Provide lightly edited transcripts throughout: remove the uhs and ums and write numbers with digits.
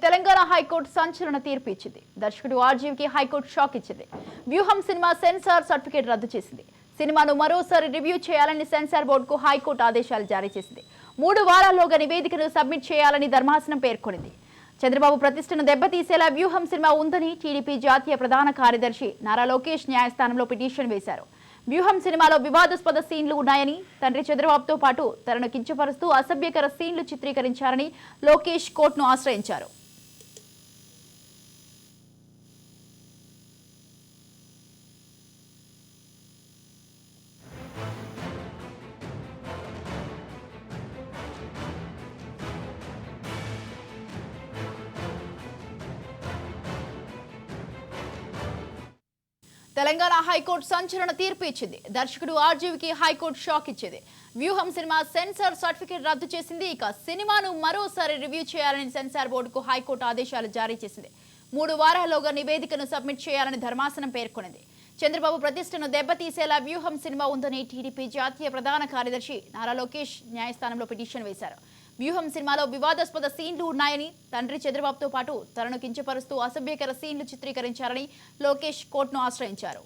Telangana high court సంచలన తీర్పు ఇచ్చింది. దర్శకుడు ఆర్జీవికి హైకోర్టు షాక్ ఇచ్చింది. వ్యూహం సినిమా సెన్సార్ సర్టిఫికేట్ రద్దు చేసింది. సినిమాను మరోసారి రివ్యూ చేయాలని సెన్సార్ బోర్డుకు హైకోర్టు ఆదేశాలు జారీ చేసింది. 3 వారాల్లోగా నివేదికను సబ్మిట్ చేయాలని ధర్మాసనం పేర్కొంది. చంద్రబాబు ప్రతిష్టను దెబ్బతీసేలా వ్యూహం సినిమా ఉందని టీడీపీ జాతీయ ప్రధాన కార్యదర్శి నారా లోకేష్ న్యాయస్థానంలో పిటిషన్ వేశారు. వ్యూహం సినిమాలో వివాదాస్పద సీన్లు ఉన్నాయని, తండ్రి చంద్రబాబుతో పాటు తనను కించపరుస్తూ అసభ్యకర సీన్లు చిత్రీకరించారని లోకేష్ కోర్టును ఆశ్రయించారు. తెలంగాణ హైకోర్టు సంచలన తీర్పు ఇచ్చింది. దర్శకుడు ఆర్జీవికి హైకోర్టు షాక్ ఇచ్చింది. వ్యూహం సినిమా సెన్సార్ సర్టిఫికేట్ రద్దు చేసింది. ఇక సినిమాను మరోసారి రివ్యూ చేయాలని సెన్సార్ బోర్డుకు హైకోర్టు ఆదేశాలు జారీ చేసింది. 3 వారాల్లోగా నివేదికను సబ్మిట్ చేయాలని ధర్మాసనం పేర్కొంది. చంద్రబాబు ప్రతిష్టను దెబ్బతీసేలా వ్యూహం సినిమా ఉందని టీడీపీ జాతీయ ప్రధాన కార్యదర్శి నారా లోకేష్ న్యాయస్థానంలో పిటిషన్ వేశారు. వ్యూహం సినిమాలో వివాదాస్పద సీన్లు ఉన్నాయని, తండ్రి చంద్రబాబుతో పాటు తనను కించపరుస్తూ అసభ్యకర సీన్లు చిత్రీకరించారని లోకేష్ కోర్టును ఆశ్రయించారు.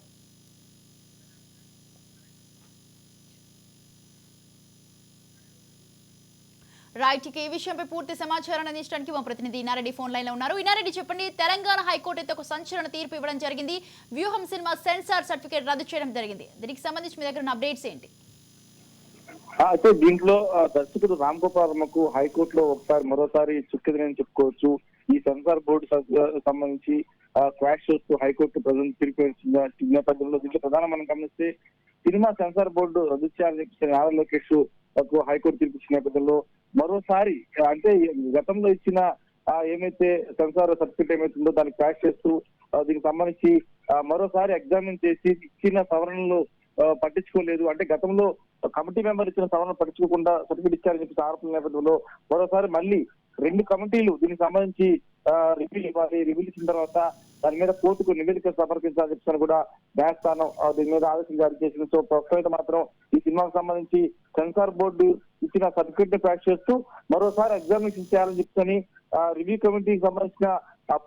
రైట్, ఈ విషయంపై పూర్తి సమాచారాన్ని అందించడానికి మా ప్రతినిధి ఇనారెడ్డి ఫోన్ లైన్ లో ఉన్నారు. ఇనారెడ్డి, చెప్పండి, తెలంగాణ హైకోర్టు అయితే ఒక సంచలన తీర్పు ఇవ్వడం జరిగింది. వ్యూహం సినిమా సెన్సార్ సర్టిఫికేట్ రద్దు చేయడం జరిగింది. దీనికి సంబంధించి మీ దగ్గర ఉన్న అప్డేట్స్ ఏంటి? అయితే దీంట్లో దర్శకుడు రామ్ గోపాల్ వర్మకు హైకోర్టులో మరోసారి చుక్కెదని చెప్పుకోవచ్చు. ఈ సెన్సార్ బోర్డు సంబంధించి క్వాష్ చేస్తూ హైకోర్టు ప్రజలు తీర్పు నేపథ్యంలో దీంట్లో ప్రధాన మనం గమనిస్తే సినిమా సెన్సార్ బోర్డు రద్దు చేయాలని చెప్పి నారా లోకేష్ హైకోర్టు తీర్పు ఇచ్చిన నేపథ్యంలో మరోసారి అంటే గతంలో ఇచ్చిన ఏమైతే సెన్సార్ సర్టిఫికేట్ ఏమైతుందో దాన్ని క్వాష్ చేస్తూ దీనికి సంబంధించి మరోసారి ఎగ్జామిన్ చేసి ఇచ్చిన సవరణలు పట్టించుకోలేదు. అంటే గతంలో కమిటీ మెంబర్ ఇచ్చిన సవరణ పట్టించుకోకుండా సర్టిఫికేట్ ఇచ్చారని చెప్పి ఆరోపణల నేపథ్యంలో మరోసారి మళ్ళీ 2 కమిటీలు దీనికి సంబంధించి రివ్యూ ఇవ్వాలి. రివ్యూ ఇచ్చిన తర్వాత దాని మీద కోర్టుకు నివేదిక సమర్పించాలని చెప్పని కూడా న్యాయస్థానం దీని మీద ఆదేశం జారీ చేసింది. సో ప్రస్తుతం మాత్రం ఈ సినిమాకు సంబంధించి సెన్సార్ బోర్డు ఇచ్చిన సర్టిఫికేట్ ని ప్యాక్ చేస్తూ మరోసారి ఎగ్జామినేషన్ చేయాలని చెప్పని రివ్యూ కమిటీకి సంబంధించిన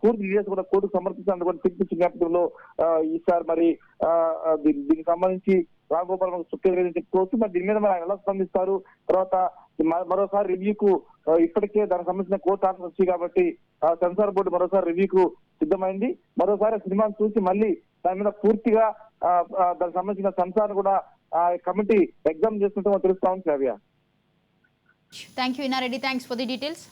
పూర్తి డీటెయిల్స్ కూడా కోర్టుకు సమర్పించాలని కూడా తీర్పిచ్చిన నేపథ్యంలో ఈసారి మరి దీనికి సంబంధించి రామ్ గోపాల్ చుక్కేదని చెప్పుకోవచ్చు. మరి దీని మీద మరి ఆయన ఎలా స్పందిస్తారు, తర్వాత మరోసారి రివ్యూకు ఇప్పటికే దానికి సంబంధించిన కోర్టు ఆర్డర్ వచ్చాయి కాబట్టి సెన్సార్ బోర్డు మరోసారి రివ్యూకు సిద్ధమైంది. మరోసారి సినిమాను చూసి మళ్ళీ దాని మీద పూర్తిగా దానికి సంబంధించిన సెన్సార్ కూడా కమిటీ ఎగ్జామ్ చేస్తుంటే తెలుస్తా ఉంది. Thank you Inareddy, thanks for the details.